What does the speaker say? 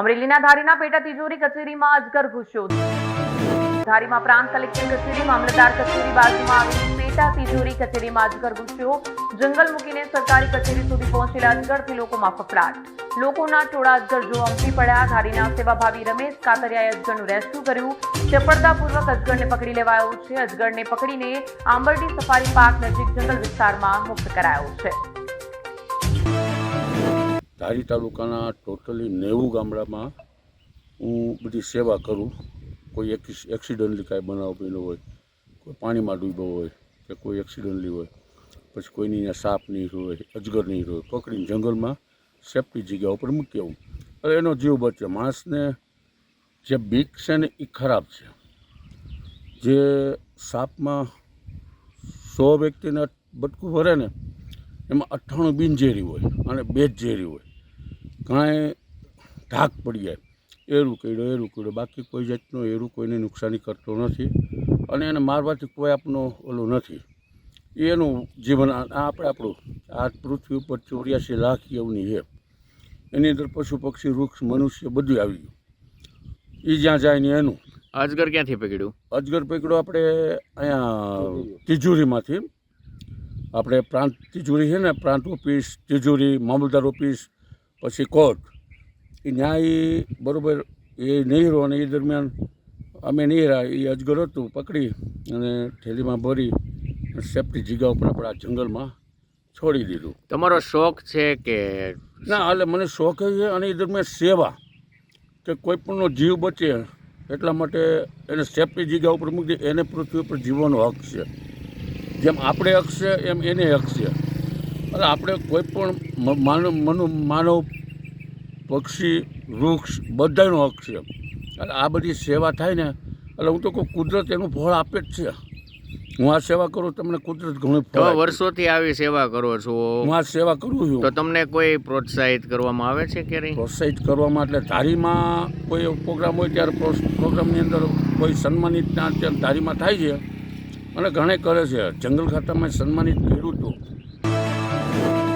અમરેલીના ધારીના પેટા તિજોરી કચેરીમાં અજગર ઘૂસ્યો. ધારીમાં પ્રાંત કલેક્ટર કચેરી, મામલતદાર કચેરી બાજુમાં આવેલી પેટા તિજોરી કચેરીમાં અજગર ઘૂસ્યો. જંગલ મૂકીને સરકારી કચેરી સુધી પહોંચેલા અજગરથી લોકોમાં ફફડાટ. લોકોના ટોળા અજગર જોવા ઉમટી પડ્યા. ધારીના સેવાભાવી રમેશ કાતરિયાએ અજગરનું રેસ્ક્યુ કર્યું. ચપળતાપૂર્વક અજગરને પકડી લેવાયો છે. અજગરને પકડીને આંબરડી સફારી પાર્ક નજીક જંગલ વિસ્તારમાં મુક્ત કરાયો છે. ધારી તાલુકાના ટોટલી 90 ગામડામાં હું બધી સેવા કરું. કોઈ એક્સિડન્ટલી કાંઈ બનાવ બન્યો હોય, કોઈ પાણીમાં ડૂબ્યો હોય કે કોઈ એક્સિડન્ટલી હોય, પછી કોઈની અહીંયા સાપ નહીં હોય, અજગર નહીં હોય, પકડીને જંગલમાં સેફ્ટી જગ્યા ઉપર મૂકી આવું. હવે એનો જીવ બચે. માણસને જે બીક છે ને એ ખરાબ છે. જે સાપમાં 100 વ્યક્તિને બટકું ભરે ને એમાં 98 બિનઝેરી હોય અને 2 ઝેરી હોય. કાંઈ ઢાક પડી જાય એરું કર્યો, બાકી કોઈ જાતનું એરું કોઈને નુકસાની કરતો નથી અને એને મારવાથી કોઈ આપનો ઓલું નથી. એનું જીવન આપણું આ પૃથ્વી ઉપર 84 લાખ એવની છે. એની અંદર પશુ પક્ષી વૃક્ષ મનુષ્ય બધું આવી ગયું. એ જ્યાં જાય ને એનું. અજગર ક્યાંથી પકડ્યું? અજગર પકડ્યો આપણે અહીંયા તિજોરીમાંથી. આપણે પ્રાંત તિજોરી છે ને, પ્રાંત ઓફિસ, તિજોરી, મામલતદાર ઓફિસ, પછી કોર્ટ, એ ન્યાય બરાબર એ નહીં રહ્યો અને એ દરમિયાન અમે નહીં રહ્યા. એ અજગર હતું, પકડી અને થેલીમાં ભરી સેફ્ટી જગ્યા ઉપર આપણે આ જંગલમાં છોડી દીધું. તમારો શોખ છે કે ના, એટલે મને શોખ છે અને એ દરમિયાન સેવા કે કોઈ પણનો જીવ બચે એટલા માટે એને સેફ્ટી જગ્યા ઉપર મૂકી દે. એને પૃથ્વી ઉપર જીવવાનો હક છે. જેમ આપણે હક છે એમ એને હક છે. એટલે આપણે કોઈ પણ માનવ પક્ષી વૃક્ષ બધાનો હક છે. એટલે આ બધી સેવા થાય ને એટલે હું તો કહું કુદરત એનું ફળ આપે જ છે. હું આ સેવા કરું, તમને કુદરત ઘણું ફળ આપે. વર્ષોથી આવી સેવા કરો છો, હું આ સેવા કરું છું. તો તમને કોઈ પ્રોત્સાહિત કરવામાં આવે છે કે નહીં? પ્રોત્સાહિત કરવામાં એટલે ધારીમાં કોઈ પ્રોગ્રામ હોય ત્યારે પ્રોગ્રામની અંદર કોઈ સન્માનિત ધારીમાં થાય છે અને ઘણે કરે છે. જંગલ ખાતામાં સન્માનિત કર્યું હતું.